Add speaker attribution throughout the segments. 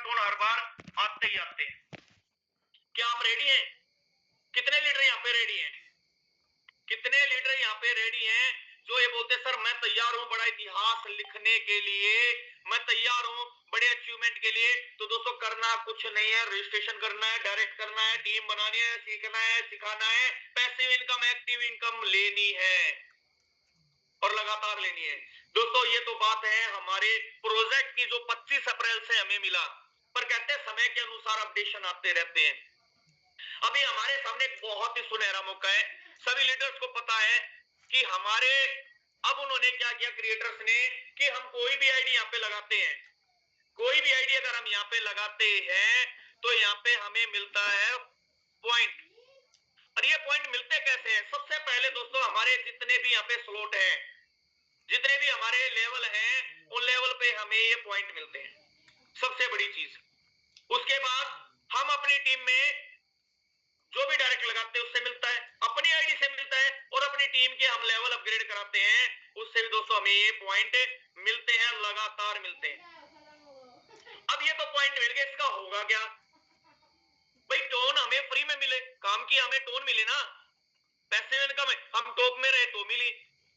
Speaker 1: Tone हर बार आते ही आते हैं। क्या आप रेडी हैं? कितने लीडर यहाँ पे रेडी हैं? कितने लीडर यहाँ पे रेडी हैं जो ये बोलते सर मैं तैयार हूं बड़ा इतिहास लिखने के लिए, मैं तैयार हूं बड़े अचीवमेंट के लिए। तो दोस्तों करना कुछ नहीं है, रजिस्ट्रेशन करना है, डायरेक्ट करना है, टीम बनानी है, सीखना है, सिखाना है, पैसिव इनकम एक्टिव इनकम लेनी है और लगातार लेनी है। दोस्तों ये तो बात है हमारे प्रोजेक्ट की जो 25 अप्रैल से हमें मिला, पर कहते हैं समय के अनुसार अपडेशन आते रहते हैं। अभी हमारे सामने बहुत ही सुनहरा मौका है। सभी लीडर्स को पता है कि हमारे अब उन्होंने क्या किया क्रिएटर्स ने कि हम कोई भी आईडी यहाँ पे लगाते हैं, कोई भी आईडी अगर हम यहाँ पे लगाते हैं तो यहाँ पे हमें मिलता है पॉइंट। और ये पॉइंट मिलते कैसे हैं? सबसे पहले दोस्तों हमारे जितने भी यहाँ पे स्लॉट हैं, जितने भी हमारे लेवल हैं, उन लेवल पे हमें ये पॉइंट मिलते हैं, सबसे बड़ी चीज। उसके बाद हम अपनी टीम में जो भी डायरेक्ट लगाते हैं उससे मिलता है, अपनी आईडी से मिलता है, और अपनी टीम के हम लेवल अपग्रेड कराते हैं उससे भी दोस्तों हमें ये पॉइंट मिलते हैं, लगातार मिलते हैं। अब ये तो पॉइंट मिल गया, इसका होगा क्या भाई? टोन हमें फ्री में मिले, काम की हमें टोन मिले ना, पैसिव इनकम हम टॉप में रहे तो मिली,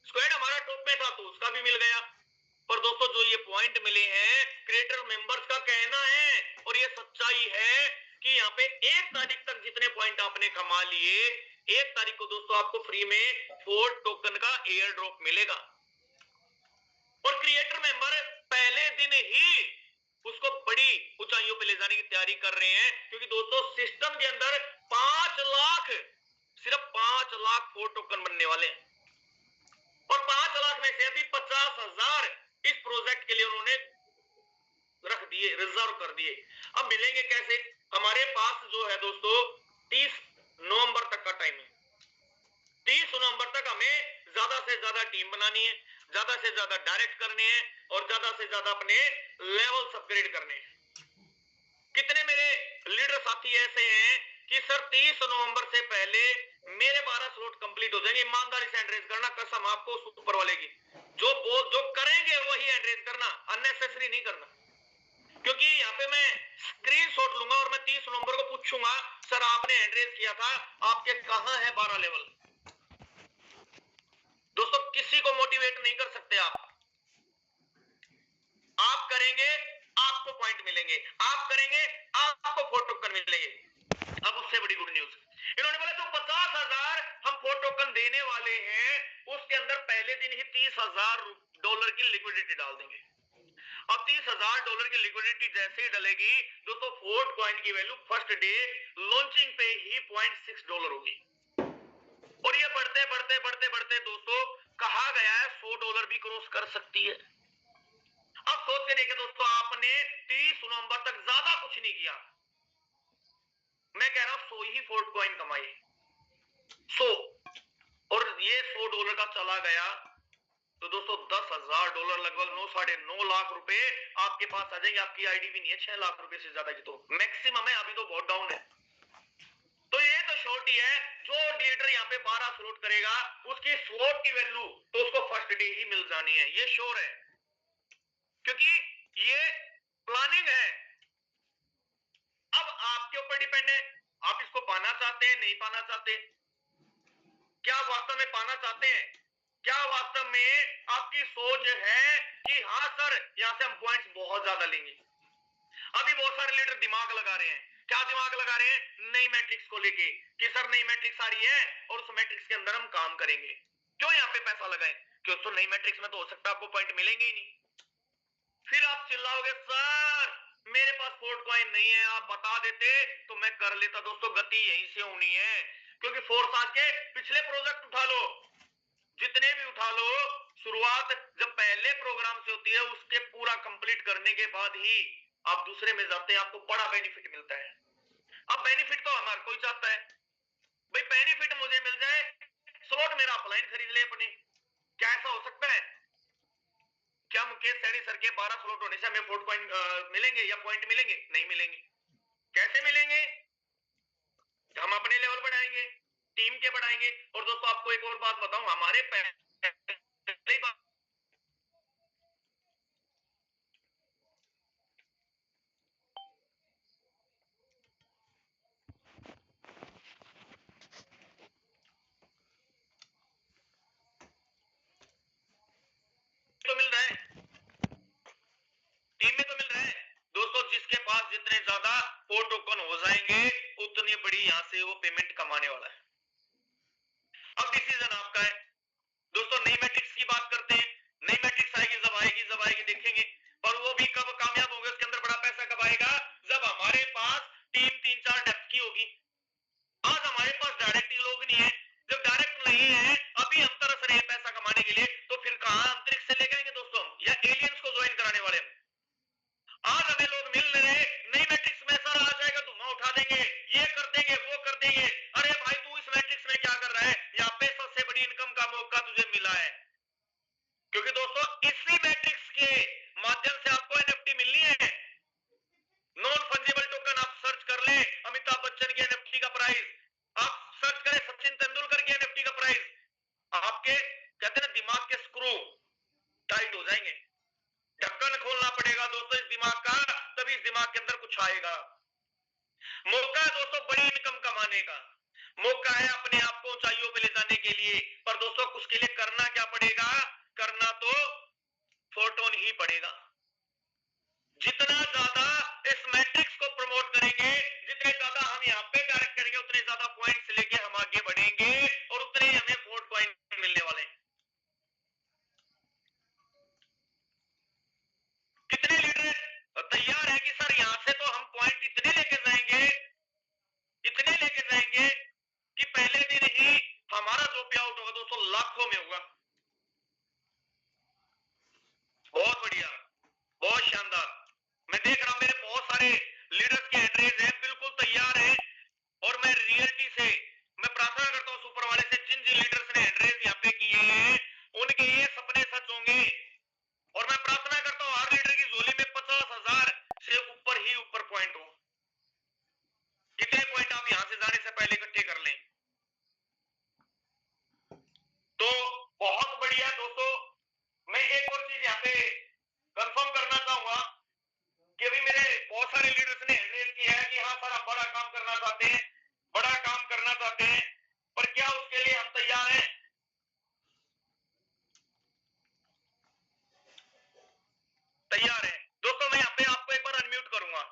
Speaker 1: स्क्वाड हमारा टॉप में था तो उसका भी मिल गया। पर दोस्तों जो ये पॉइंट मिले हैं क्रिएटर मेंबर्स का कहना है और ये सच्चाई है कि यहाँ पे 1 तारीख तक जितने पॉइंट आपने कमा लिए, 1 तारीख को दोस्तों आपको फ्री में 4 टोकन का एयर ड्रॉप मिलेगा। और क्रिएटर मेंबर पहले दिन ही उसको बड़ी ऊंचाइयों पे ले जाने की तैयारी कर रहे हैं, क्योंकि दोस्तों सिस्टम के अंदर 5 लाख, सिर्फ 5 लाख 4 टोकन बनने वाले हैं। और 5 लाख में से अभी 50,000 इस प्रोजेक्ट के लिए उन्होंने रख दिए, रिजर्व कर दिए। अब मिलेंगे कैसे? हमारे पास जो है दोस्तों 30 नवंबर तक का टाइम है। 30 नवंबर तक हमें ज्यादा से ज्यादा टीम बनानी है, ज्यादा से ज्यादा डायरेक्ट करने हैं और ज्यादा से ज्यादा अपने लेवल अपग्रेड करने हैं। कितने मेरे लीडर साथी ऐसे हैं कि सर 30 नवंबर से पहले मेरे 12 स्लॉट कंप्लीट हो जाएंगे? ईमानदारी से एंड्रेस करना, कसम आपको ऊपर वाले की, जो करेंगे वही एंड्रेस करना, अननेसेसरी नहीं करना। क्योंकि यहाँ पे मैं स्क्रीनशॉट लूंगा और मैं 30 नवंबर को पूछूंगा सर आपने एंड्रेस किया था, आपके कहां है 12 लेवल? दोस्तों किसी को मोटिवेट नहीं कर सकते आप करेंगे आपको पॉइंट मिलेंगे, आप करेंगे आपको 4 टोकन मिलेंगे। अब उससे बड़ी गुड न्यूज, इन्होंने बोला जो 50,000 हम 4 टोकन देने वाले हैं उसके अंदर पहले दिन ही $30,000 की लिक्विडिटी डाल देंगे। अब $30,000 की लिक्विडिटी जैसे ही डलेगी दोस्तों 4 कॉइन की वैल्यू फर्स्ट डे लॉन्चिंग पे ही $0.6 होगी। और ये बढ़ते बढ़ते बढ़ते बढ़ते दोस्तों कहा गया है $100 भी क्रॉस कर सकती है। अब सोच के देखे दोस्तों, आपने 30 नवंबर तक ज्यादा कुछ नहीं किया, मैं कह रहा हूं 100 ही 4 कॉइन कमाए, 100, और ये $100 का चला गया तो दोस्तों $10,000 लगभग 9-9.5 लाख रुपए आपके पास आ जाएंगे। आपकी आईडी भी नहीं है 6 लाख रुपए से ज्यादा की, तो मैक्सिमम है, अभी तो बहुत डाउन है। तो ये तो शॉर्ट ही है, जो लीडर यहाँ पे 12 स्लॉट करेगा उसकी स्लॉट की वैल्यू तो उसको फर्स्ट डे ही मिल जानी है, ये श्योर है, क्योंकि ये प्लानिंग है। अब आपके ऊपर डिपेंड है, आप इसको पाना चाहते हैं नहीं पाना चाहते। क्या आप वास्तव में पाना चाहते हैं? क्या वास्तव में आपकी सोच है कि हाँ सर यहां से हम पॉइंट्स बहुत ज्यादा लेंगे? अभी बहुत सारे लीडर दिमाग लगा रहे हैं। क्या दिमाग लगा रहे हैं? नई मैट्रिक्स को लेके कि सर नई मैट्रिक्स आ रही है और उस मैट्रिक्स के अंदर हम काम करेंगे। क्यों यहाँ पे पैसा लगाएं? क्यों तो नई मैट्रिक्स में तो हो सकता है आपको पॉइंट मिलेंगे ही नहीं। फिर आप चिल्लाओगे सर मेरे पास 4 कॉइन नहीं है, आप बता देते तो मैं कर लेता। दोस्तों गति यहीं से होनी है, क्योंकि फोर्स आज के पिछले प्रोजेक्ट उठा लो, जितने भी उठा लो, शुरुआत जब पहले प्रोग्राम से होती है उसके पूरा कंप्लीट करने के बाद ही आप दूसरे में जाते हैं, आपको बड़ा बेनिफिट मिलता है। अब बेनिफिट तो हमारा कोई चाहता है भाई, बेनिफिट मुझे मिल जाए, स्लॉट मेरा अपलाइन खरीद ले अपने। क्या ऐसा हो सकता है? क्या मुकेश सैनी सर के 12 स्लॉट होने से हमें 4 पॉइंट मिलेंगे या पॉइंट मिलेंगे? नहीं मिलेंगे। कैसे मिलेंगे? हम अपने लेवल बढ़ाएंगे, टीम के बढ़ाएंगे। और दोस्तों आपको एक और बात बताऊं, हमारे पहले बात उतने ज्यादा 4 टोकन हो जाएंगे, उतनी बड़ी यहां से वो पेमेंट कमाने वाला है। अब डिसीजन आपका है दोस्तों। नई मैट्रिक्स की बात करते हैं। नई मैट्रिक्स आएगी, जब आएगी देखेंगे, पर वो भी कब कामयाब होंगे, उसके अंदर बड़ा पैसा कब आएगा, जब हमारे पास टीम 3-4 डेप्थ की होगी। आज हमारे पास डायरेक्ट लोग नहीं है, जब डायरेक्ट नहीं है, अभी हम तरस रहे हैं पैसा कमाने के लिए, तो फिर कहां अंतरिक्ष से लेके आएंगे दोस्तों, या एलियंस को ज्वाइन कराने वाले हम। आज हमें लोग मिल रहे, नई मैट्रिक्स में सर आ जाएगा, धुआं उठा देंगे, ये कर देंगे, वो कर देंगे। अरे भाई तू इस मैट्रिक्स में क्या कर रहा है, यहाँ पे सबसे बड़ी इनकम का मौका तुझे मिला है, क्योंकि दोस्तों इसी मैट्रिक्स के माध्यम से आपको एनएफटी मिलनी है। नॉन फंजिबल टोकन आप सर्च कर ले, अमिताभ बच्चन की एनएफटी का प्राइस, आप सर्च करें सचिन तेंदुलकर की एनएफटी का प्राइस, आपके कहते हैं ना दिमाग के स्क्रू टाइट हो जाएंगे। ढक्कन खोलना पड़ेगा दोस्तों इस दिमाग का, तभी इस दिमाग के अंदर कुछ आएगा। मौका है दोस्तों बड़ी इनकम कमाने का, मौका है अपने आप को ऊंचाइयों पे ले जाने के लिए। पर दोस्तों उसके लिए करना क्या पड़ेगा, करना तो फोटोन ही पड़ेगा। जितना ज्यादा इस मैट्रिक्स को प्रमोट करेंगे, जितने ज्यादा हम यहाँ पे डायरेक्ट करेंगे, उतने ज्यादा पॉइंट्स लेके हम आगे बढ़ेंगे और उतने ही हमें फोर्ट पॉइंट मिलने वाले हैं। कितने लीडर तैयार है कि सर यहां से तो हम पॉइंट इतने लेके जाएंगे, इतने लेके जाएंगे कि पहले दिन ही हमारा जो पे आउट होगा दोस्तों लाखों में होगा। बहुत बढ़िया, बहुत शानदार। मैं देख रहा हूं मेरे बहुत सारे लीडर्स के एड्रेस हैं, बिल्कुल तैयार हैं, और मैं रियलिटी से मैं प्रार्थना करता हूं सुपर वाले से, जिन जिन लीडर्स ने एड्रेस यहाँ पे किए हैं उनके ये सपने सच होंगे। और मैं प्रार्थना करता हूं हर लीडर की झोली में 50,000 से ऊपर ही ऊपर पॉइंट हो। कितने पॉइंट आप यहां से जाने से पहले इकट्ठे कर लें तो बहुत बढ़िया दोस्तों। मैं एक और चीज यहाँ पे कंफर्म करना चाहूंगा कि अभी मेरे बहुत सारे लीडर्स ने एड्रेस किया है कि हाँ सर हम बड़ा काम करना चाहते हैं, बड़ा काम करना चाहते हैं, पर क्या उसके लिए हम तैयार हैं? तैयार है दोस्तों। मैं यहाँ पे आपको एक बार अनम्यूट करूंगा,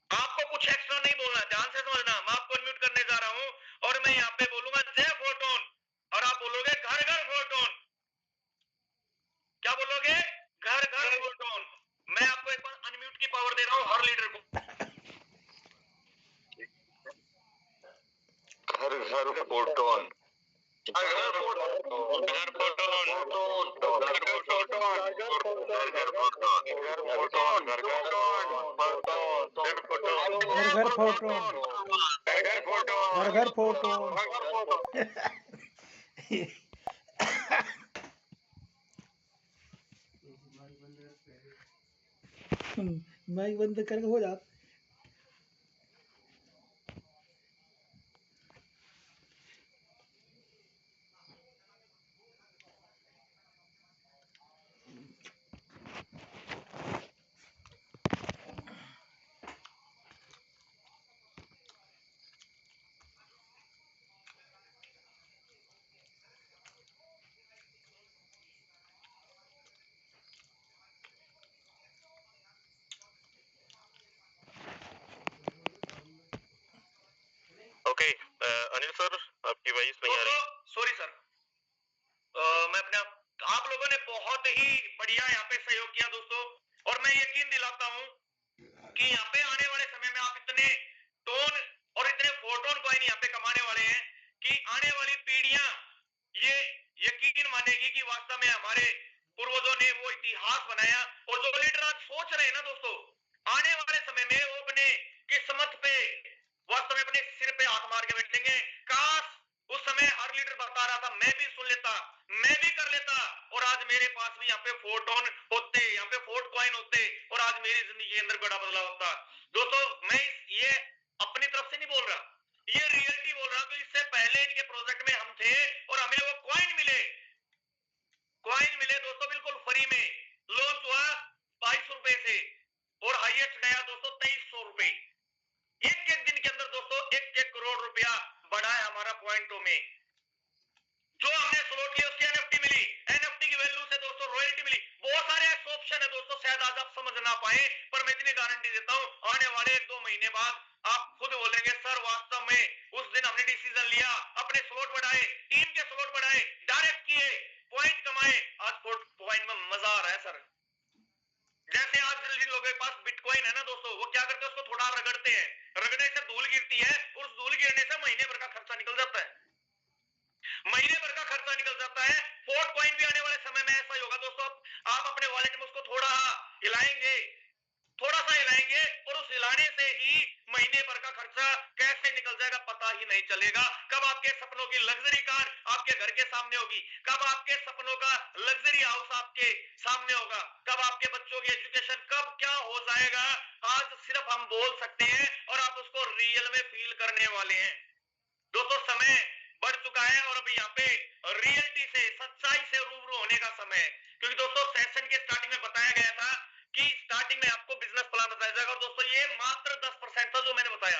Speaker 1: आपको कुछ एक्स्ट्रा नहीं बोलना, ध्यान से समझना। मैं आपको अनम्यूट करने जा रहा हूं और मैं यहाँ पे बोलूंगा जय फोटोन, और आप बोलोगे घर घर फोटोन। क्या बोलोगे? घर घर फोटोन। मैं आपको एक बार अनम्यूट की पावर दे रहा हूं हर लीडर को। घर घर फोटोन,
Speaker 2: घर फोटो माइक बंद करके हो जाता।
Speaker 1: ओके अनिल सर आपकी वॉइस नहीं आ रही। सॉरी सर, मैं अपने आप लोगों ने बहुत ही बढ़िया यहाँ पे सहयोग किया दोस्तों, और मैं यकीन दिलाता हूँ कि यहाँ पे आने वाले समय में आप इतने टोन और इतने फोटोन कॉइन यहाँ पे कमाने वाले हैं कि आने वाली पीढ़ियां ये यकीन मानेगी कि वास्तव में हमारे पूर्वजों ने वो इतिहास बनाया। और जो लीडर आज सोच रहे हैं ना दोस्तों, आने वाले समय में वो अपने किस्मत पे वास्तव में अपने सिर पे हाथ मार के बैठेंगे। काश उस समय हर लीडर बता रहा था, मैं भी सुन लेता, मैं भी कर लेता, और आज मेरे पास भी यहाँ पे फोटोन होते, यहाँ पे फोर्ट कॉइन होते, और आज मेरी जिंदगी के अंदर बड़ा बदलाव होता। दोस्तों मैं ये अपनी तरफ से नहीं बोल रहा, ये रियलिटी बोल रहा हूं। तो इससे पहले इनके प्रोजेक्ट में हम थे और हमें वो कॉइन मिले, कॉइन मिले दोस्तों बिल्कुल फ्री में। लॉन्च हुआ 22 रुपए से और हाईएस्ट गया दोस्तों 2300 रुपए। एक एक दिन के अंदर दोस्तों 1-1 करोड़ रुपया बढ़ा है हमारा पॉइंटों में। जो हमने स्लॉट लिया उसकी एनएफटी मिली, एनएफटी की वैल्यू से दोस्तों रॉयल्टी मिली, बहुत सारे ऐसे ऑप्शन है दोस्तों, शायद आज आप समझ ना पाए, पर मैं इतनी गारंटी देता हूं आने वाले 1-2 महीने बाद आप खुद बोलेंगे सर वास्तव में उस दिन हमने डिसीजन लिया, अपने स्लॉट बढ़ाए, टीम के स्लॉट बढ़ाए, डायरेक्ट किए, पॉइंट कमाए, आज पॉइंट में मजा आ रहा है सर। जैसे आज जिन लोगों के पास बिटकॉइन है ना दोस्तों, वो क्या करते हैं, उसको थोड़ा रगड़ते हैं, रगड़ने से धूल गिरती है, और उस धूल गिरने से महीने भर का खर्चा निकल जाता है, महीने भर का खर्चा निकल जाता है। फोर्ट कॉइन भी आने वाले समय में ऐसा ही होगा दोस्तों, आप अपने वॉलेट में उसको थोड़ा हिलाएंगे, थोड़ा सा हिलाएंगे, और उस हिलाने से ही महीने भर का खर्चा कैसे निकल जाएगा पता ही नहीं चलेगा। कब आपके सपनों की लग्जरी कार आपके घर के सामने होगी, कब आपके सपनों का लग्जरी हाउस आपके सामने होगा, कब आपके बच्चों की एजुकेशन, कब क्या हो जाएगा, आज सिर्फ हम बोल सकते हैं और आप उसको रियल में फील करने वाले हैं। दोस्तों समय बढ़ चुका है और अभी यहाँ पे रियलिटी से, सच्चाई से रूबरू होने का समय है, क्योंकि दोस्तों सेशन के स्टार्टिंग में बताया गया था कि स्टार्टिंग में आपको बिजनेस प्लान बताया जाएगा, और दोस्तों ये मात्र 10% था जो मैंने बताया।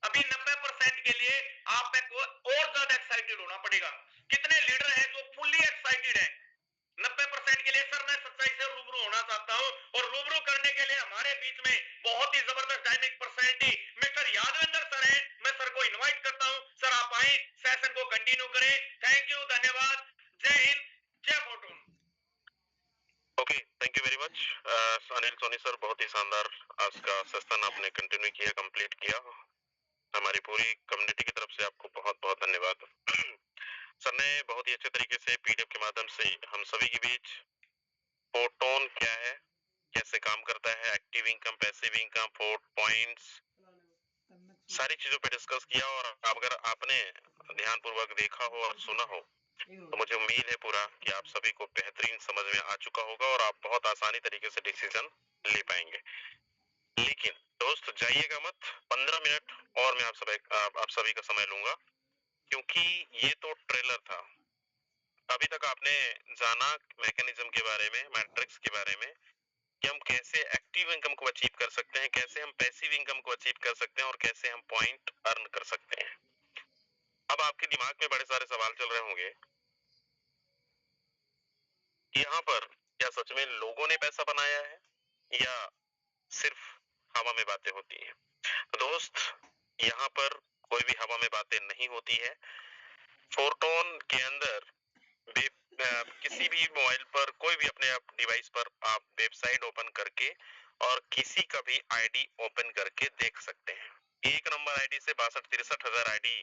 Speaker 1: अभी 90% के लिए आप को और ज्यादा एक्साइटेड होना पड़ेगा। कितने लीडर हैं जो फुल्ली एक्साइटेड हैं 90% के लिए? सर मैं सच्चाई से रूबरू होना चाहता हूं, और रूबरू करने के लिए हमारे बीच में बहुत ही जबरदस्त dynamic personality mister Yadavendra sir है। मैं सर को इनवाइट करता हूं, सर आप आए, सेशन को कंटिन्यू करें। थैंक यू, धन्यवाद, जय हिंद, जय Fortune. Okay, thank you very much Anil Soni sir, बहुत ही शानदार आज का सेशन आपने कंटिन्यू किया, कंप्लीट किया। हमारी पूरी कम्युनिटी की तरफ से आपको बहुत बहुत धन्यवाद। सर ने बहुत ही अच्छे तरीके से पीडीएफ के माध्यम से हम सभी के बीच फोर्टून क्या है, कैसे काम करता है, active income, passive income, fort points, सारी चीजों पे डिस्कस किया। और अगर आपने ध्यानपूर्वक देखा हो और सुना हो तो मुझे उम्मीद है पूरा कि आप सभी को बेहतरीन समझ में आ चुका होगा और आप बहुत आसानी तरीके से डिसीजन ले पाएंगे। लेकिन दोस्त जाइएगा मत, 15 मिनट और मैं आप सभी का समय लूंगा, क्योंकि ये तो ट्रेलर था। अभी तक आपने जाना मैकेनिज्म के बारे में, मैट्रिक्स के बारे में, कि हम कैसे एक्टिव इनकम को अचीव कर सकते हैं, कैसे हम पैसिव इनकम को अचीव कर सकते हैं, और कैसे हम पॉइंट अर्न कर सकते हैं। अब आपके दिमाग में बड़े सारे सवाल चल रहे होंगे कि यहाँ पर क्या सच में लोगों ने पैसा बनाया है या सिर्फ हवा में बातें होती हैं। तो दोस्त, यहाँ पर कोई भी हवा में बातें नहीं होती है। फोर्टून के अंदर किसी भी मोबाइल पर, कोई भी अपने डिवाइस पर आप वेबसाइट ओपन करके और किसी का भी आईडी ओपन करके देख सकते हैं। एक नंबर आईडी से 62-63 आईडी,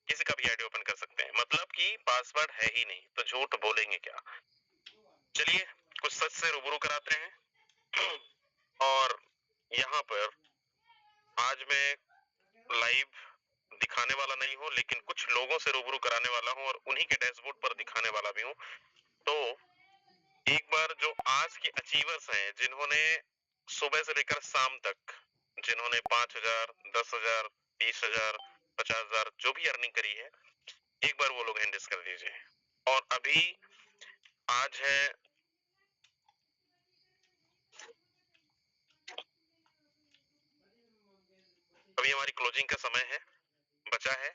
Speaker 1: किसी का भी आईडी ओपन कर सकते हैं। मतलब कि पासवर्ड है ही नहीं, तो झूठ बोलेंगे क्या। चलिए कुछ सच से रूबरू कराते हैं। और यहाँ पर आज मैं लाइव दिखाने वाला नहीं हूँ, लेकिन कुछ लोगों से रूबरू कराने वाला हूँ और उन्हीं के डैशबोर्ड पर दिखाने वाला भी हूँ। तो एक बार जो आज के अचीवर्स हैं, जिन्होंने सुबह से लेकर शाम तक, जिन्होंने 5,000, 10,000, 20,000, 50,000 जो भी अर्निंग करी है, एक बार वो लोग हैंडिस कर दीजिए। और अभी आज है अभी हमारी क्लोजिंग का समय है, बचा है।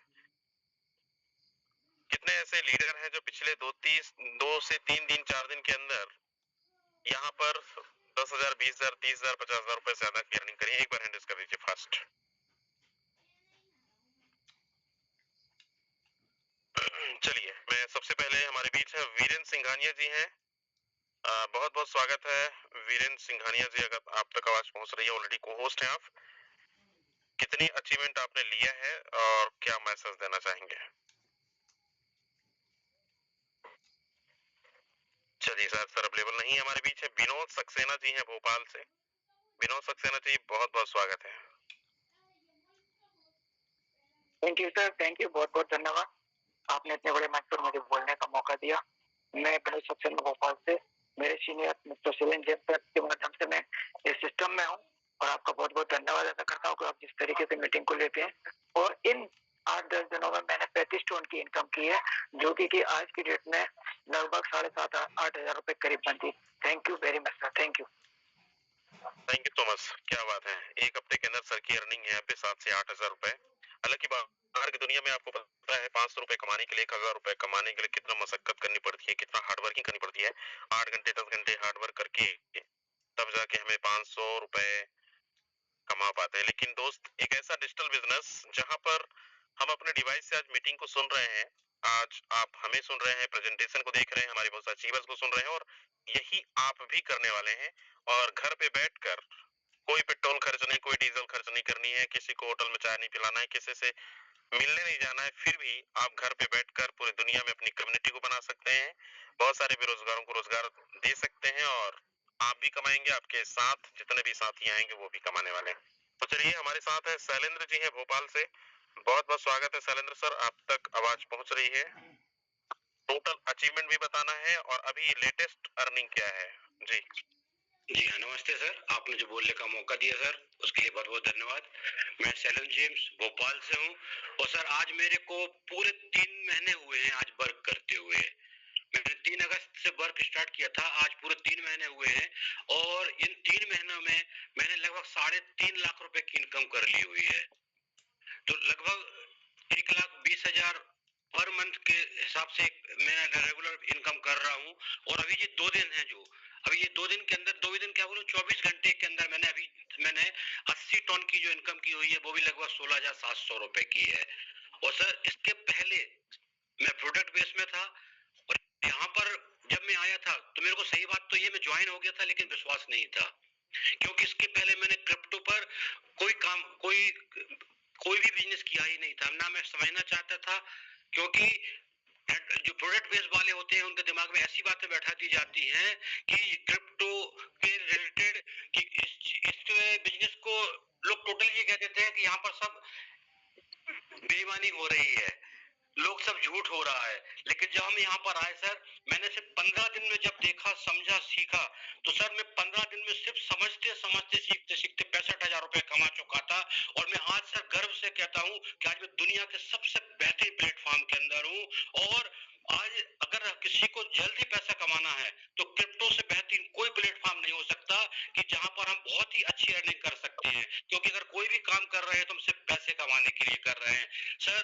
Speaker 1: कितने ऐसे लीडर हैं जो पिछले 2 से 3 दिन, 4 दिन के अंदर यहाँ पर 10,000, 20,000, 30,000, 50,000 रुपए से ज्यादा की अर्निंग करी? एक बार हैंडिस कर दीजिए फास्ट। चलिए, मैं सबसे पहले हमारे बीच है वीरेंद्र सिंघानिया जी हैं। बहुत बहुत स्वागत है वीरेंद्र सिंघानिया जी, अगर आप तक आवाज पहुंच रही है, ऑलरेडी को होस्ट हैं आप। कितनी अचीवमेंट आपने लिया है और क्या मैसेज देना चाहेंगे? चलिए सर अवेलेबल नहीं है। हमारे बीच है विनोद सक्सेना जी हैं भोपाल से। विनोद सक्सेना जी, बहुत बहुत स्वागत है।
Speaker 3: Thank you sir, thank you, बहुत बहुत धन्यवाद। आपने इतने बड़े मंच पर मुझे बोलने का मौका दिया। मैं विनोद सक्सेना भोपाल से, मेरे senior mister Surendra Jain sir के माध्यम से मैं इस सिस्टम में हूँ, और आपका बहुत बहुत धन्यवाद अदा करता हूँ कि आप जिस तरीके से मीटिंग को लेते हैं। और इन 8-10 दिनों में मैंने 35 टन की इनकम की है, जो कि आज की डेट में लगभग 7,500-8 हजार रुपए करीब बनती। Thank you very much sir, thank you.
Speaker 1: Thank you so much, क्या बात है। एक हफ्ते के अंदर सर की अर्निंग है यहाँ पे 7 से 8 हजार रुपए। हालांकि बाहर की दुनिया में आपको पता है 500 रुपए कमाने के लिए 1000 रुपए कमाने के लिए कितना मशक्कत करनी पड़ती है, कितना हार्डवर्किंग करनी पड़ती है। 8 घंटे 10 घंटे हार्डवर्क करके तब जाके हमें 500 रुपए कमा पाते हैं। लेकिन दोस्त एक ऐसा डिजिटल बिजनेस जहां पर हम अपने डिवाइस से आज मीटिंग को सुन रहे हैं, आज आप हमें सुन रहे हैं, प्रेजेंटेशन को देख रहे हैं, हमारे बहुत सारे अचीवर्स को सुन रहे हैं और यही आप भी करने वाले हैं। और घर पे बैठकर कोई पेट्रोल खर्च नहीं, कोई डीजल खर्च नहीं करनी है, किसी को होटल में चाय नहीं पिलाना है, किसी से मिलने नहीं जाना है, फिर भी आप घर पे बैठकर पूरी दुनिया में अपनी कम्युनिटी को बना सकते हैं, बहुत सारे बेरोजगारों को रोजगार दे सकते हैं और आप भी कमाएंगे, आपके साथ जितने भी साथी आएंगे वो भी कमाने वाले हैं। तो चलिए हमारे साथ है शैलेंद्र जी हैं भोपाल से। बहुत बहुत स्वागत है शैलेंद्र सर, आप तक आवाज पहुंच रही है, टोटल अचीवमेंट भी बताना है और अभी लेटेस्ट अर्निंग क्या है। जी
Speaker 4: जी हाँ, नमस्ते सर, आपने जो बोलने का मौका दिया सर, उसके लिए बहुत बहुत धन्यवाद। मैं शैलेंद्र जेम्स भोपाल से हूँ और सर आज मेरे को पूरे 3 महीने हुए हैं आज वर्क करते हुए। मैंने 3 अगस्त से वर्क स्टार्ट किया था, आज पूरे 3 महीने हुए हैं और इन 3 महीनों में मैंने लगभग 3.5 लाख रुपए की इनकम कर ली हुई है। तो लगभग 1,20,000 पर मंथ के हिसाब से मैं रेगुलर इनकम कर रहा हूँ। और अभी ये 2 दिन है जो अभी ये 2 दिन के अंदर 2 दिन क्या बोलूं 24 घंटे के अंदर मैंने 80 टन की जो इनकम की हुई है वो भी लगभग 16,700 रुपए की है। और सर इसके पहले मैं प्रोडक्ट बेस में था और यहाँ पर जब मैं आया था तो मेरे को सही बात तो ये मैं ज्वाइन हो गया था लेकिन विश्वास नहीं था, क्योंकि इसके पहले मैंने क्रिप्टो पर कोई भी बिजनेस किया ही नहीं था, ना मैं समझना चाहता था। क्योंकि जो प्रोडक्ट बेस्ड वाले होते हैं उनके दिमाग में ऐसी बातें बैठा दी जाती हैं कि क्रिप्टो के रिलेटेड कि इस बिजनेस को लोग टोटली ये कह देते हैं कि यहाँ पर सब बेईमानी हो रही है, लोग सब झूठ हो रहा है। लेकिन जब हम यहाँ पर आए सर, मैंने सिर्फ 15 दिन में जब देखा, समझा, सीखा, तो सर मैं 15 दिन में सिर्फ समझते समझते सीखते सीखते 65,000 रुपए कमा चुका था। और मैं आज सर गर्व से कहता हूँ कि आज मैं दुनिया के सबसे बेहतरीन प्लेटफॉर्म के अंदर हूँ। और आज अगर किसी को जल्दी पैसा कमाना है तो क्रिप्टो से बेहतरीन कोई प्लेटफॉर्म नहीं हो सकता कि जहां पर हम बहुत ही अच्छी अर्निंग कर सकते हैं। क्योंकि अगर कोई भी काम कर रहे हैं तो हम सिर्फ पैसे कमाने के लिए कर रहे हैं। सर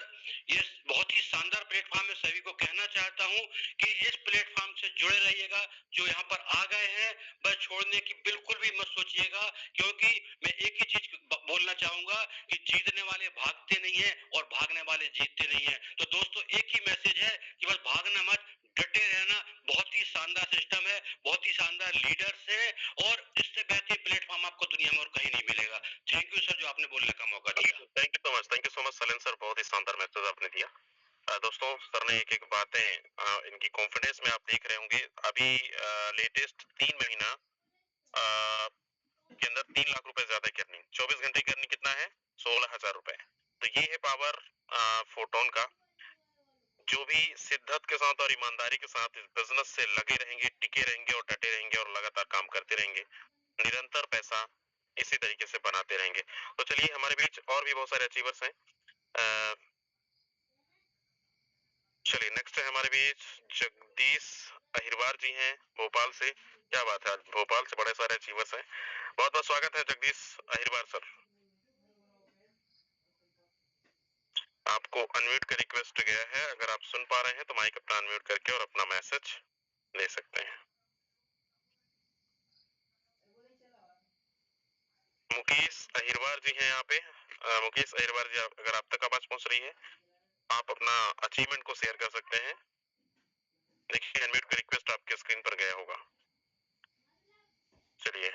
Speaker 4: ये बहुत ही शानदार प्लेटफॉर्म है, सभी को कहना चाहता हूं कि इस प्लेटफॉर्म से जुड़े रहिएगा। जो यहाँ पर आ गए हैं बस छोड़ने की बिल्कुल भी मत सोचिएगा, क्योंकि मैं एक ही चीज बोलना चाहूंगा कि जीतने वाले भागते नहीं है और भागने वाले जीतते नहीं है। तो दोस्तों एक ही मैसेज है कि बस भागना मत, डटे रहना। बहुत ही शानदार सिस्टम है, बहुत ही शानदार लीडर्स है और इससे बेहतर प्लेटफॉर्म आपको दुनिया में और कहीं नहीं मिलेगा। थैंक यू सर जो आपने बोलने का मौका दिया।
Speaker 1: Thank you so much Shailendra sir, बहुत ही शानदार मैसेज आपने दिया। दोस्तों सर ने एक एक बातें इनकी कॉन्फिडेंस में आप देख रहे होंगे। अभी लेटेस्ट 3 महीना के अंदर 3 लाख रुपए ज्यादा की अर्निंग, 24 घंटे की अर्निंग कितना है 16,000 रुपए। तो ये है पावर फोटोन का। जो भी शिद्दत के साथ और ईमानदारी के साथ इस बिजनेस से लगे रहेंगे, टिके रहेंगे और डटे रहेंगे और लगातार काम करते रहेंगे, निरंतर पैसा इसी तरीके से बनाते रहेंगे। तो चलिए हमारे बीच और भी बहुत सारे अचीवर्स हैं। चलिए नेक्स्ट है हमारे बीच जगदीश अहिरवार जी हैं भोपाल से। क्या बात है, आज भोपाल से बड़े सारे अचीवर्स हैं। बहुत बहुत स्वागत है जगदीश अहिरवार सर। आपको अनम्यूट का रिक्वेस्ट गया है, अगर आप सुन पा रहे हैं तो माइक अपना अनम्यूट करके और अपना मैसेज दे सकते हैं। मुकेश अहिरवार जी हैं यहाँ पे। मुकेश अहिरवार जी, अगर आप तक आवाज पहुंच रही है, आप अपना अचीवमेंट को शेयर कर सकते हैं। देखिए अनम्यूट का रिक्वेस्ट आपके स्क्रीन पर गया होगा। चलिए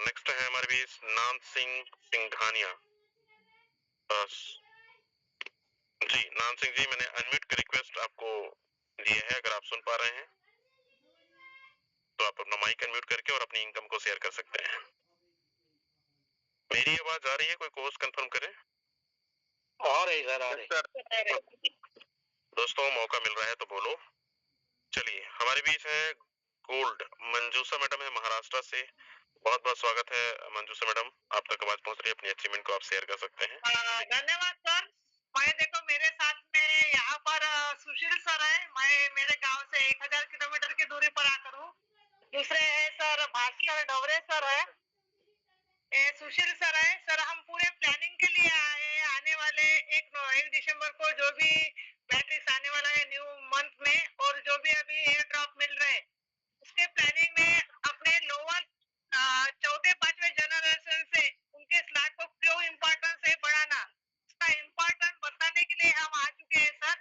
Speaker 1: नेक्स्ट है हमारे बीच नाम सिंह सिंघानिया। जी नाम सिंह जी, मैंने अनम्यूट का रिक्वेस्ट आपको दिया है, अगर आप सुन पा रहे हैं तो आप अपना माइक अनम्यूट करके और अपनी इनकम को शेयर कर सकते हैं। मेरी आवाज आ रही है? कोई कोर्स कंफर्म करे।
Speaker 4: आ रही सर, आ रही।
Speaker 1: दोस्तों मौका मिल रहा है तो बोलो। चलिए हमारे बीच है गोल्ड मंजूषा मैडम है महाराष्ट्र से। बहुत बहुत स्वागत है मंजूषा मैडम, आप तक आवाज पहुंच रही है, अपनी अचीवमेंट को आप शेयर कर सकते हैं।
Speaker 5: धन्यवाद सर। मैं देखो मेरे साथ में यहाँ पर सुशील सर है, मैं मेरे गांव से 1000 किलोमीटर की दूरी पर आकर हूँ। दूसरे है सर भास्कर डोवरे सर है, सुशील सर है। सर हम पूरे प्लानिंग के लिए आए, आने वाले वाले 1 दिसंबर को जो भी मैट्रिक्स आने वाला है न्यू मंथ में, और जो भी अभी एयर ड्रॉप मिल रहे हैं, उसके प्लानिंग में अपने लोअर चौथे पांचवे जनरेशन से उनके स्लॉट को क्यों इम्पोर्टेंस है बढ़ाना, उसका इम्पोर्टेंस बताने के लिए हम आ चुके हैं सर।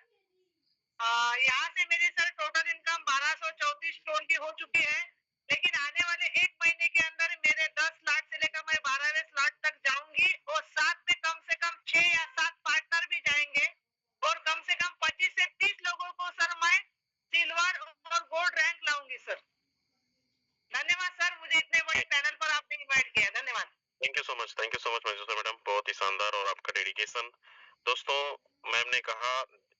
Speaker 5: यहाँ से मेरी सर टोटल इनकम 1234 टोन की हो चुकी है, लेकिन आने वाले 1 महीने के अंदर मेरे 10 स्लॉट से लेकर मैं 12वें स्लॉट तक जाऊंगी, और साथ में कम से कम 6 या 7 पार्टनर भी जाएंगे, और कम से कम 25 से 30 लोगों को सर मैं सिल्वर और गोल्ड रैंक लाऊंगी सर। धन्यवाद सर, मुझे इतने बड़े पैनल पर आपने इनवाइट किया, धन्यवाद।
Speaker 1: Thank you so much manager madam, बहुत ही शानदार और आपका डेडिकेशन। दोस्तों, मैम ने कहा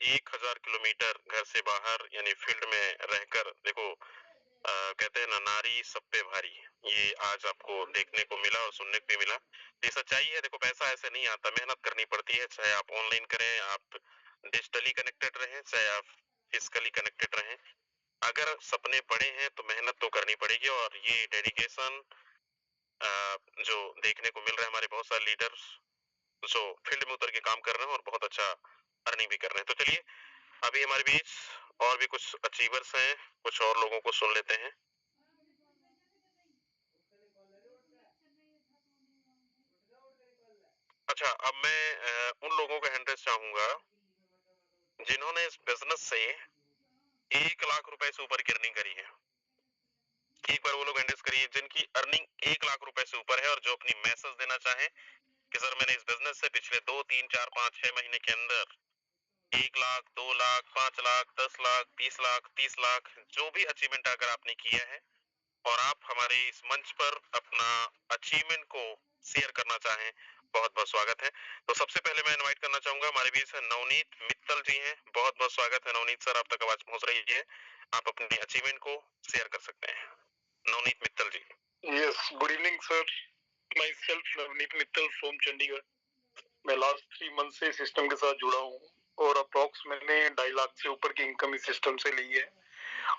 Speaker 1: 1000 किलोमीटर घर से बाहर यानी फील्ड में रहकर, देखो कहते हैं ना, नारी सब पे भारी, ये आज आपको देखने को मिला और सुनने को भी मिला। ये सच्चाई है। देखो, पैसा ऐसे नहीं आता, मेहनत करनी पड़ती है, चाहे आप ऑनलाइन करें, आप डिजिटली कनेक्टेड रहें, चाहे आप फिजिकली कनेक्टेड रहें। अगर सपने बड़े हैं तो मेहनत तो करनी पड़ेगी, और ये डेडिकेशन जो देखने को मिल रहा है, हमारे बहुत सारे लीडर्स जो फील्ड में उतर के काम कर रहे हैं और बहुत अच्छा अर्निंग भी कर रहे हैं। तो चलिए, अभी हमारे बीच और भी कुछ अचीवर्स हैं, कुछ और लोगों को सुन लेते हैं। अच्छा, अब मैं उन लोगों का हैंड रेस चाहूंगा जिन्होंने इस बिजनेस से 1 लाख रुपए से ऊपर की अर्निंग करी है। एक बार वो लोग हैंड रेस करिए जिनकी अर्निंग 1 लाख रुपए से ऊपर है, और जो अपनी मैसेज देना चाहें कि सर मैंने इस बिजनेस से पिछले 2, 3, 4, 5, 6 महीने के अंदर 1 लाख, 2 लाख, 5 लाख, 10 लाख, 20 लाख, 30 लाख, जो भी अचीवमेंट अगर आपने किया है और आप हमारे इस मंच पर अपना अचीवमेंट को शेयर करना चाहें, बहुत बहुत स्वागत है। तो सबसे पहले मैं इनवाइट करना चाहूंगा, हमारे बीच नवनीत मित्तल जी हैं। बहुत बहुत स्वागत है नवनीत सर, आप तक आवाज पहुंच रही है, आप अपनी अचीवमेंट को शेयर कर सकते हैं। Navneet Mittal ji.
Speaker 6: Yes, good evening sir, myself Navneet Mittal from Chandigarh. मैं लास्ट 3 मंथ से सिस्टम के साथ जुड़ा हूँ, और अप्रॉक्स मैंने 2.5 लाख से ऊपर की इनकम इस सिस्टम से ली है,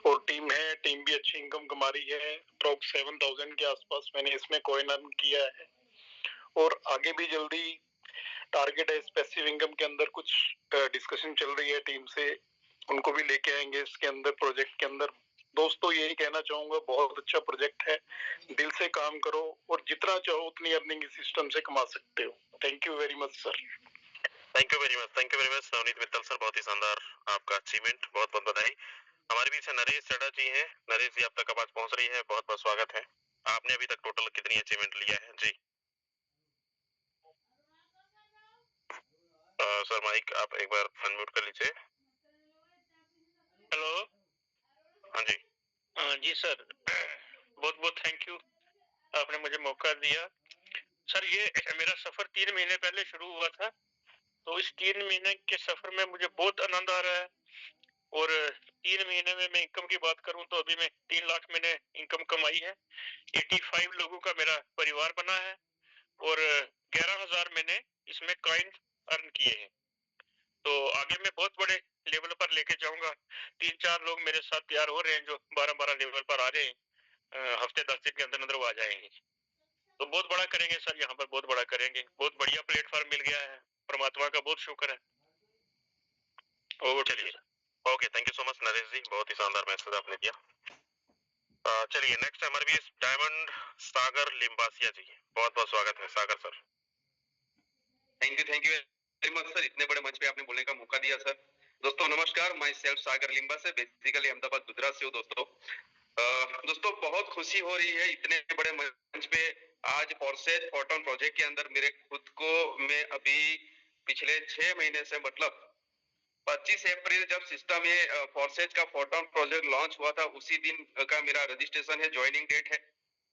Speaker 6: और टीम है, टीम भी अच्छी इनकम कमा रही है। अप्रॉक्स 7000 के आसपास मैंने इसमें कॉइन अर्न किया है, और आगे भी जल्दी टारगेट है। पैसिव इनकम के अंदर कुछ डिस्कशन चल रही है टीम से, उनको भी लेके आएंगे इसके अंदर, प्रोजेक्ट के अंदर। दोस्तों, यही कहना चाहूंगा, बहुत अच्छा प्रोजेक्ट है, दिल से काम करो और जितना चाहो उतनी अर्निंग इस सिस्टम से कमा सकते हो। Thank you very much sir.
Speaker 1: Thank you very much Navneet Mittal sir, बहुत ही शानदार आपका अचीवमेंट, बहुत बहुत बधाई। हमारे बीच नरेश चड्ढा जी हैं। नरेश जी, आप तक आवाज पहुंच रही है, बहुत बहुत स्वागत है। आपने अभी तक टोटल कितनी अचीवमेंट लिया है जी? सर माइक आप एक बार अनम्यूट कर लीजिए।
Speaker 6: हेलो।
Speaker 1: हाँ जी।
Speaker 6: जी सर, बहुत बहुत थैंक यू, आपने मुझे मौका दिया। सर, ये मेरा सफर 3 महीने पहले शुरू हुआ था, तो इस 3 महीने के सफर में मुझे बहुत आनंद आ रहा है। और 3 महीने में मैं इनकम की बात करूं तो अभी मैं 3 लाख मैंने इनकम कमाई है। 85 लोगों का मेरा परिवार बना है, और 11,000 मैंने इसमें कॉइन अर्न किए हैं। तो आगे मैं बहुत बड़े लेवल पर लेके जाऊंगा। 3-4 लोग मेरे साथ तैयार हो रहे हैं जो 12-12 लेवल पर आ रहे हैं। हफ्ते 10 दिन के अंदर अंदर वो आ जाएंगे, तो बहुत बड़ा करेंगे सर, यहाँ पर बहुत बड़ा करेंगे। बहुत बढ़िया प्लेटफॉर्म मिल गया है, परमात्मा का बहुत शुक्र है। ओवर।
Speaker 1: चलिए, okay, thank you so much Naresh ji, बहुत ही शानदार मैसेज आपने दिया। चलिए, नेक्स्ट हमारे बीच डायमंड सागर लिम्बासिया जी, बहुत बहुत स्वागत है Sagar sir.
Speaker 7: Thank you very much sir, इतने बड़े मंच पे आपने बोलने का मौका दिया सर। दोस्तों नमस्कार, माई सेल्फ सागर लिम्बा से, बेसिकली अहमदाबाद गुजरात से हूँ दोस्तों। दोस्तों, बहुत खुशी हो रही है इतने बड़े मंच पे आज फॉरसेज फोटोन प्रोजेक्ट के अंदर मेरे खुद को, मैं अभी पिछले 6 महीने से, मतलब 25 अप्रैल जब सिस्टम में फॉरसेज का फोटोन प्रोजेक्ट लॉन्च हुआ था, उसी दिन का मेरा रजिस्ट्रेशन है, ज्वाइनिंग डेट है।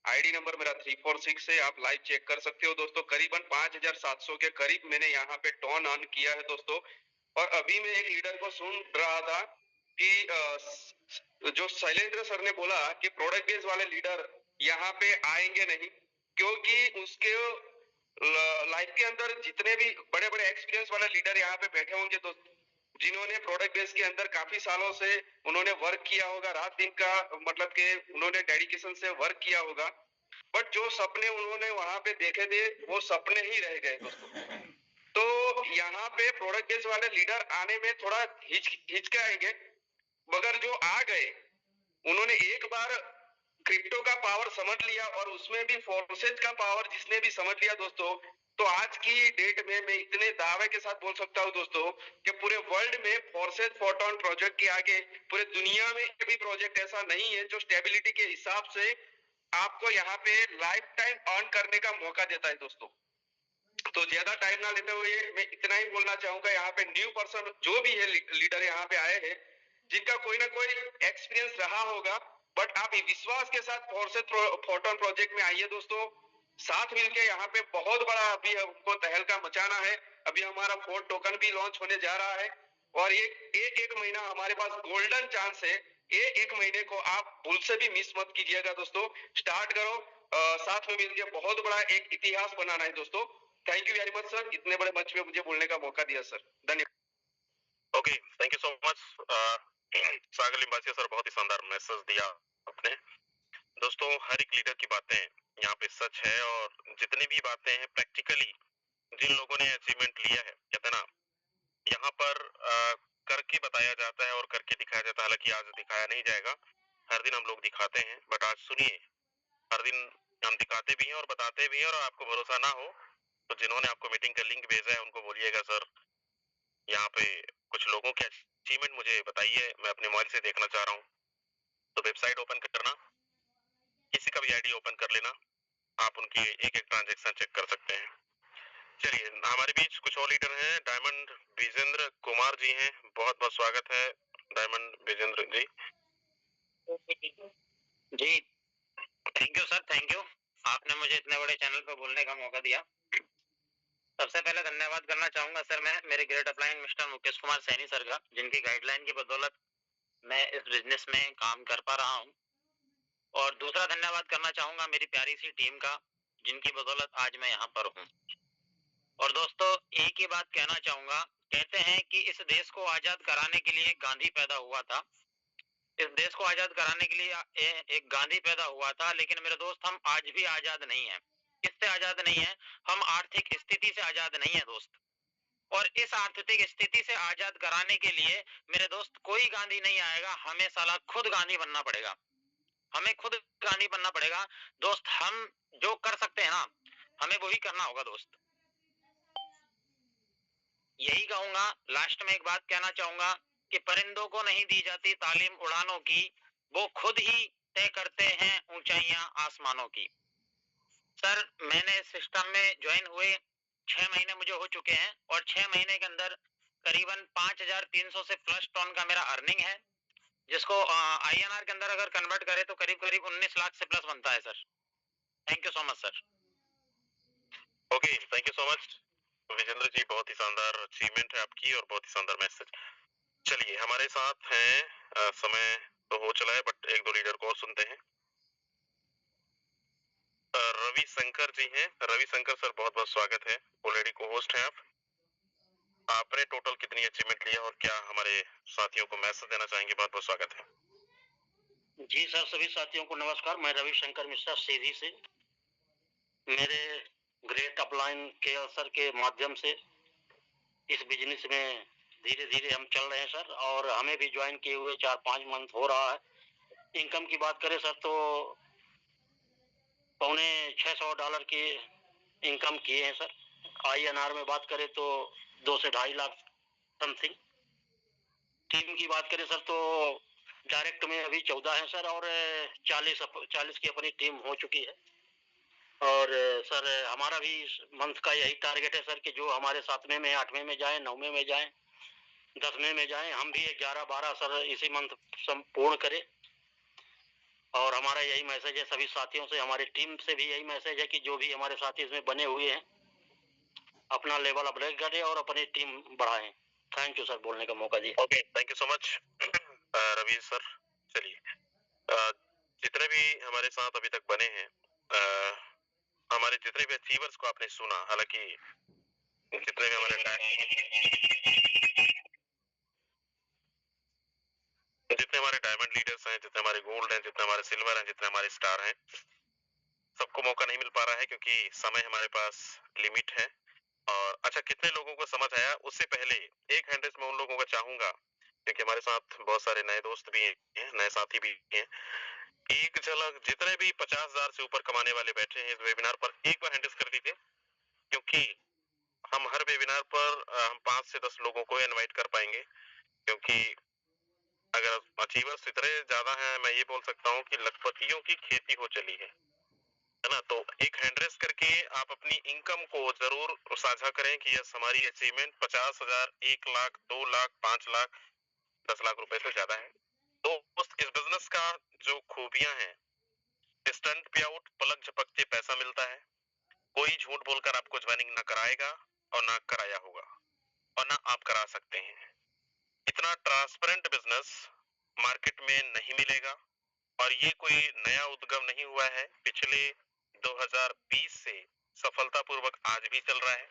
Speaker 7: आईडी नंबर मेरा 346 है, आप लाइव चेक कर सकते हो दोस्तों। करीबन 5700 के करीब मैंने यहाँ पे टर्न अर्न किया है दोस्तों। और अभी मैं एक लीडर को सुन रहा था कि जो शैलेंद्र सर ने बोला कि प्रोडक्ट बेस्ड वाले लीडर यहाँ पे आएंगे नहीं, क्योंकि उसके लाइफ के अंदर जितने भी बड़े बड़े एक्सपीरियंस वाले लीडर यहाँ पे बैठे होंगे दोस्तों, जिन्होंने प्रोडक्ट बेस के अंदर काफी सालों से उन्होंने वर्क किया होगा, रात दिन का, मतलब कि उन्होंने डेडिकेशन से वर्क किया होगा, बट जो सपने उन्होंने वहां पे देखे थे वो सपने ही रह गए दोस्तों। तो यहाँ पे प्रोडक्ट बेस वाले लीडर आने में थोड़ा हिचकाएंगे, मगर जो आ गए उन्होंने एक बार क्रिप्टो का पावर समझ लिया और उसमें भी फोर्सेज का पावर जिसने भी समझ लिया दोस्तों, तो आज की डेट में मैं इतने दावे के साथ बोल सकता हूं दोस्तों कि पूरे वर्ल्ड में फोर्सेज फोटोन प्रोजेक्ट के आगे पूरे दुनिया में भी प्रोजेक्ट ऐसा नहीं है जो स्टेबिलिटी के हिसाब से आपको यहाँ पे लाइफ टाइम अर्न करने का मौका देता है दोस्तों। तो ज्यादा टाइम ना लेते हुए मैं इतना ही बोलना चाहूंगा, यहाँ पे न्यू पर्सन जो भी है लीडर यहाँ पे आए हैं जिनका कोई ना कोई एक्सपीरियंस रहा होगा, बट आप विश्वास के साथ फोर्सेज फोटोन प्रोजेक्ट में आइए दोस्तों, साथ मिलके यहाँ पे बहुत बड़ा अभी हमको तहलका मचाना है। अभी हमारा 4 टोकन भी लॉन्च होने जा रहा है और एक महीना हमारे पास गोल्डन चांस है। एक महीने को आप भूल से भी मिस मत कीजिएगा दोस्तों, स्टार्ट करो, साथ में मिलकर बहुत बड़ा एक इतिहास बनाना है दोस्तों। Thank you very much sir, इतने बड़े मंच पे मुझे बोलने का मौका दिया सर, धन्यवाद।
Speaker 8: Okay, thank you so much Sagar Limbasiya sir, बहुत ही शानदार मैसेज दिया आपने। दोस्तों हर एक लीडर की बातें यहाँ पे सच है और जितनी भी बातें हैं प्रैक्टिकली जिन लोगों ने अचीवमेंट लिया है, कहते ना यहाँ पर करके बताया जाता है और करके दिखाया जाता है। हालांकि आज दिखाया नहीं जाएगा, हर दिन हम लोग दिखाते हैं, बट आज सुनिए, हर दिन हम दिखाते भी हैं और बताते भी हैं। और आपको भरोसा ना हो तो जिन्होंने आपको मीटिंग का लिंक भेजा है उनको बोलिएगा सर यहाँ पे कुछ लोगों के अचीवमेंट मुझे बताइए, मैं अपने मोबाइल से देखना चाह रहा हूँ। तो वेबसाइट ओपन करना, किसी का भी आईडी ओपन कर लेना, आप उनकी एक एक ट्रांजैक्शन चेक कर सकते हैं। चलिए, हमारे बीच कुछ और लीडर हैं, डायमंड विजेंद्र कुमार जी हैं, बहुत बहुत स्वागत है डायमंड विजेंद्र जी।
Speaker 9: जी thank you sir, thank you, आपने मुझे इतने बड़े चैनल पर बोलने का मौका दिया। सबसे पहले धन्यवाद करना चाहूंगा सर मैं मेरे great upline mister Mukesh Kumar Saini sir का, जिनकी गाइडलाइन की बदौलत मैं इस बिजनेस में काम कर पा रहा हूं। और दूसरा धन्यवाद करना चाहूंगा मेरी प्यारी सी टीम का, जिनकी बदौलत आज मैं यहाँ पर हूँ। और दोस्तों एक ही बात कहना चाहूंगा, कहते हैं कि इस देश को आजाद कराने के लिए गांधी पैदा हुआ था, इस देश को आजाद कराने के लिए एक गांधी पैदा हुआ था, लेकिन मेरे दोस्त हम आज भी आजाद नहीं है। किससे आजाद नहीं है? हम आर्थिक स्थिति से आजाद नहीं है दोस्त। और इस आर्थिक स्थिति से आजाद कराने के लिए मेरे दोस्त कोई गांधी नहीं आएगा, हमें साला खुद गांधी बनना पड़ेगा, हमें खुद गांधी बनना पड़ेगा दोस्त। हम जो कर सकते हैं ना, हमें वही करना होगा दोस्त। यही कहूंगा, लास्ट में एक बात कहना चाहूंगा कि परिंदों को नहीं दी जाती तालीम उड़ानों की, वो खुद ही तय करते हैं ऊंचाइयां आसमानों की। सर मैंने सिस्टम में ज्वाइन हुए 6 महीने मुझे हो चुके हैं और 6 महीने के अंदर करीबन 5300 से प्लस टन का मेरा अर्निंग है, जिसको INR के अंदर अगर कन्वर्ट करें तो करीब करीब 19 लाख से प्लस बनता है sir. Thank you so much sir.
Speaker 8: Okay, thank you so much Vijender ji, बहुत ही शानदार अचीवमेंट है आपकी और बहुत ही शानदार मैसेज। चलिए हमारे साथ हैं, समय तो हो चला है बट एक दो लीडर को और सुनते हैं। रवि शंकर जी हैं, रवि शंकर सर बहुत बहुत स्वागत है, ऑलरेडी को होस्ट हैं आप। आपने टोटल कितनी अचीवमेंट लिया और क्या हमारे साथियों को मैसेज देना चाहेंगे? बहुत बहुत स्वागत है।
Speaker 9: जी सर, सभी साथियों को नमस्कार। मैं रवि शंकर मिश्रा सीधी से, मेरे ग्रेट अपलाइन के सर के माध्यम से इस बिजनेस में धीरे धीरे हम चल रहे हैं सर, और हमें भी ज्वाइन किए हुए 4-5 मंथ हो रहा है। इनकम की बात करें सर तो $600 की इनकम किए हैं सर। INR में बात करें तो 2 से 2.5 लाख समथिंग। टीम की बात करें सर तो डायरेक्ट में अभी 14 है सर, और 40 की अपनी टीम हो चुकी है। और सर हमारा भी मंथ का यही टारगेट है सर कि जो हमारे 7वें में 8वें में जाए, 9वें में जाए, 10वें में जाए, हम भी 11-12 सर इसी मंथ संपूर्ण करें। और हमारा यही मैसेज है सभी साथियों से, हमारी टीम से भी यही मैसेज है कि जो भी हमारे साथी इसमें बने हुए हैं अपना लेवल अपग्रेड करें और अपनी टीम बढ़ाएं। थैंक यू सर बोलने का मौका दिया।
Speaker 8: Okay, thank you so much Ravi sir. चलिए, जितने भी हमारे साथ अभी तक बने हैं, हमारे जितने भी अचीवर्स को आपने सुना, हालांकि जितने भी हमारे डायमंड लीडर्स हैं, जितने हमारे गोल्ड हैं, जितने हमारे सिल्वर हैं, जितने हमारे स्टार हैं, सबको मौका नहीं मिल पा रहा है क्योंकि समय हमारे पास लिमिट है। और अच्छा कितने लोगों को समझ आया उससे पहले एक हैंड रेस मैं उन लोगों का चाहूंगा, क्योंकि हमारे साथ बहुत सारे नए दोस्त भी हैं, नए साथी भी हैं। एक झलक जितने भी 50,000 से ऊपर कमाने वाले बैठे हैं इस वेबिनार पर, एक बार हैंड रेस कर दीजिए, क्योंकि हम हर वेबिनार पर हम 5 से 10 लोगों को इनवाइट कर पाएंगे, क्योंकि अगर अचीवर्स इतने ज्यादा हैं, मैं ये बोल सकता हूँ कि लखपतियों की खेती हो चली है ना। तो एक हैंड रेस करके आप अपनी इनकम को जरूर साझा करें कि यस हमारी अचीवमेंट 50,000, 1 लाख, 2 लाख, 5 लाख, 10 लाख रुपए से ज्यादा है। दोस्त इस बिजनेस का जो खूबियां हैं, इंस्टेंट पे आउट, पलक झपकते पैसा मिलता है, कोई झूठ बोलकर आपको ज्वाइनिंग ना कराएगा और ना कराया होगा और ना आप करा सकते हैं। इतना ट्रांसपेरेंट बिजनेस मार्केट में नहीं मिलेगा और ये कोई नया उद्गम नहीं हुआ है, पिछले 2020 से सफलतापूर्वक आज भी चल रहा है।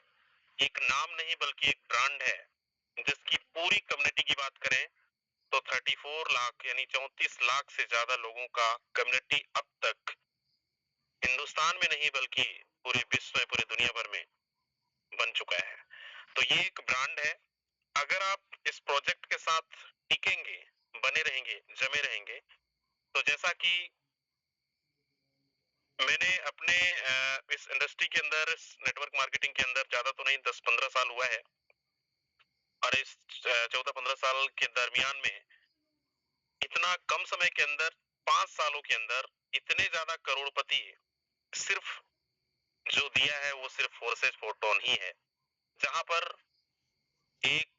Speaker 8: एक नाम नहीं बल्कि एक ब्रांड है, जिसकी पूरी कम्युनिटी की बात करें तो 34 लाख यानी 34 लाख से ज्यादा लोगों का कम्युनिटी अब तक हिंदुस्तान में नहीं बल्कि पूरे विश्व में, पूरी दुनिया भर में बन चुका है। तो ये एक ब्रांड है। अगर आप इस प्रोजेक्ट के साथ टिकेंगे, बने रहेंगे, जमे रहेंगे, तो जैसा कि मैंने अपने इस इंडस्ट्री के अंदर, इस नेटवर्क मार्केटिंग के अंदर ज्यादा तो नहीं 10-15 साल हुआ है, और इस 14-15 साल के दरमियान में इतना कम समय के अंदर 5 सालों के अंदर इतने ज्यादा करोड़पति सिर्फ जो दिया है वो सिर्फ फोर्सेज फोटोन ही है, जहां पर 1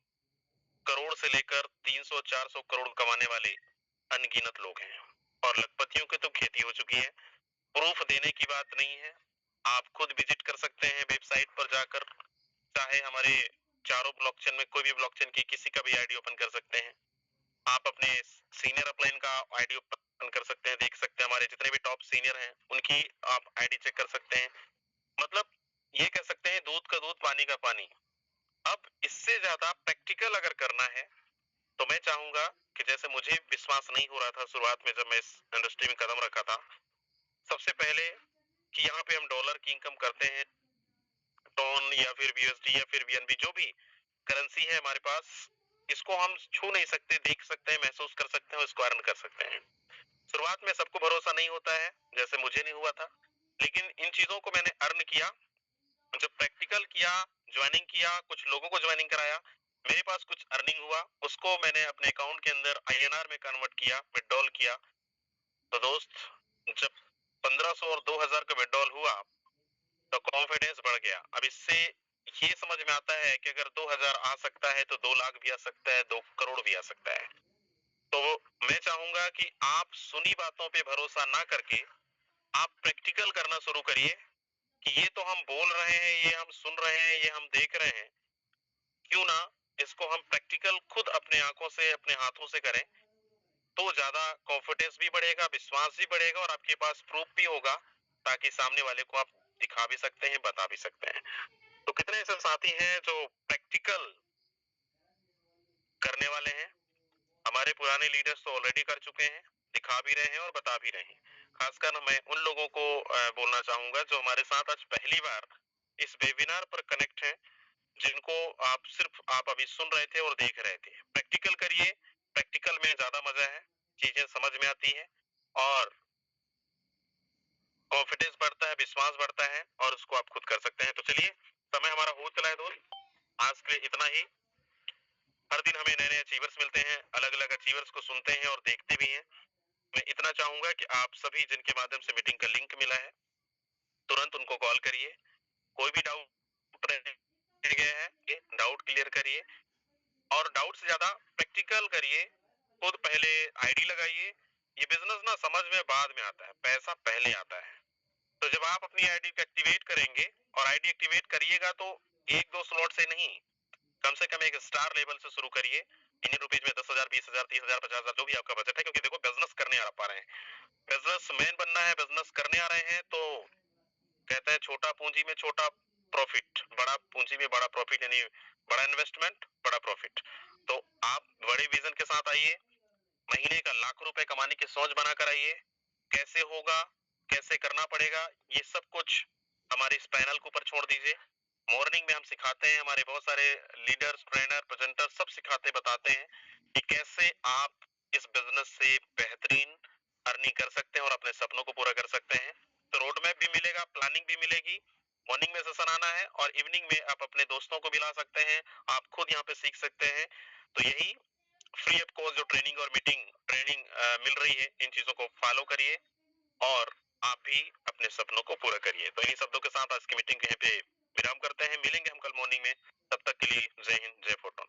Speaker 8: करोड़ से लेकर 300-400 करोड़ कमाने वाले अनगिनत लोग हैं। और लखपतियों की तो खेती हो चुकी है, प्रूफ देने की बात नहीं है। आप खुद विजिट कर सकते हैं वेबसाइट पर जाकर, चाहे हमारे चारों ब्लॉकचेन में कोई भी ब्लॉकचेन की किसी का भी आईडी ओपन कर सकते हैं। आप अपने सीनियर अपलाइन का आईडी ओपन कर सकते हैं, देख सकते हैं हमारे जितने भी टॉप सीनियर हैं उनकी आप आईडी चेक कर सकते हैं। मतलब ये कह सकते हैं दूध का दूध, पानी का पानी। अब इससे ज्यादा प्रैक्टिकल अगर करना है तो मैं चाहूंगा कि जैसे मुझे विश्वास नहीं हो रहा था शुरुआत में जब मैं इस इंडस्ट्री में कदम रखा था, सबसे पहले कि यहाँ पे हम डॉलर की इनकम करते हैं, टोन या फिर यूएसडी या फिर बीएनबी जो भी करेंसी है हमारे पास, इसको हम छू नहीं सकते, देख सकते हैं, महसूस कर सकते हैं और इसको अर्न कर सकते हैं। शुरुआत में सबको भरोसा नहीं होता है, जैसे मुझे नहीं हुआ था, लेकिन इन चीजों को मैंने अर्न किया, जब प्रैक्टिकल किया, ज्वाइनिंग किया, कुछ लोगों को ज्वाइनिंग कराया, मेरे पास कुछ अर्निंग हुआ, उसको मैंने अपने अकाउंट के अंदर आईएनआर में कन्वर्ट किया, विड्रॉल किया। तो दोस्त जब 1500 और 2000 का विड्रॉल हुआ तो कॉन्फिडेंस बढ़ गया। अब इससे ये समझ में आता है कि अगर 2000 आ सकता है तो 2 लाख भी आ सकता है, 2 करोड़ भी आ सकता है। तो मैं चाहूंगा कि आप सुनी बातों पे भरोसा ना करके आप प्रैक्टिकल करना शुरू करिए कि ये तो हम बोल रहे हैं, ये हम सुन रहे हैं, ये हम देख रहे हैं, क्यों ना इसको हम प्रैक्टिकल खुद अपने आंखों से, अपने हाथों से करें, तो ज्यादा कॉन्फिडेंस भी बढ़ेगा, विश्वास भी बढ़ेगा और आपके पास प्रूफ भी होगा, ताकि सामने वाले को आप दिखा भी सकते हैं, बता भी सकते हैं। तो कितने ऐसे साथी हैं जो प्रैक्टिकल करने वाले हैं? हमारे पुराने लीडर्स तो ऑलरेडी कर चुके हैं, दिखा भी रहे हैं और बता भी रहे हैं। खासकर मैं उन लोगों को बोलना चाहूंगा जो हमारे साथ आज पहली बार इस वेबिनार पर कनेक्ट हैं, जिनको आप अभी सुन रहे थे और देख रहे थे। प्रैक्टिकल करिए, प्रैक्टिकल में ज्यादा मजा है, चीजें समझ में आती है और कॉन्फिडेंस बढ़ता है, विश्वास बढ़ता है और उसको आप खुद कर सकते हैं। तो चलिए, समय हमारा हो चला है दोस्त, आज के लिए इतना ही। हर दिन हमें नए नए अचीवर्स मिलते हैं, अलग अलग अचीवर्स को सुनते हैं और देखते भी हैं। मैं इतना चाहूंगा कि आप सभी जिनके माध्यम से मीटिंग का लिंक मिला है, तुरंत उनको कॉल करिए। कोई भी डाउट रह गया है, डाउट क्लियर करिए और डाउट से ज्यादा प्रैक्टिकल करिए। खुद पहले आईडी लगाइए। ये बिजनेस ना समझ में बाद में आता है, पैसा पहले आता है। तो जब आप अपनी आईडी को एक्टिवेट करेंगे, और आईडी एक्टिवेट करिएगा तो 1-2 स्लॉट से नहीं, कम से कम एक स्टार लेवल से शुरू करिए। इंडियन रुपीज में 10,000, 20,000, 30,000, 50,000 जो भी आपका बजट है, क्योंकि देखो बिजनेस करने आ पा रहे हैं, बिजनेसमैन बनना है, बिजनेस करने आ रहे हैं, तो कहते हैं छोटा पूंजी में छोटा प्रॉफिट, बड़ा पूंजी में बड़ा प्रॉफिट, यानी बड़ा इन्वेस्टमेंट बड़ा प्रॉफिट। तो आप बड़े विजन के साथ आइए, महीने का लाखों रुपए कमाने की सोच बनाकर आइए। कैसे होगा, कैसे करना पड़ेगा, ये सब कुछ हमारे इस पैनल के ऊपर छोड़ दीजिए। मॉर्निंग में हम सिखाते हैं, हमारे बहुत सारे लीडर्स, ट्रेनर, प्रेजेंटर सब सिखाते बताते हैं कि कैसे आप इस बिजनेस से बेहतरीन अर्निंग कर सकते हैं और अपने सपनों को पूरा कर सकते हैं। तो रोड मैप भी मिलेगा, प्लानिंग भी मिलेगी। मॉर्निंग में सेशन आना है और इवनिंग में आप अपने दोस्तों को भी ला सकते हैं, आप खुद यहाँ पे सीख सकते हैं। तो यही फ्री ऑफ कॉस्ट जो ट्रेनिंग और ट्रेनिंग मिल रही है, इन चीजों को फॉलो करिए और आप भी अपने सपनों को पूरा करिए। तो इन्हीं शब्दों के साथ आज की मीटिंग यहीं पे विराम करते हैं। मिलेंगे हम कल मॉर्निंग में, तब तक के लिए जय हिंद, जय फोटोन।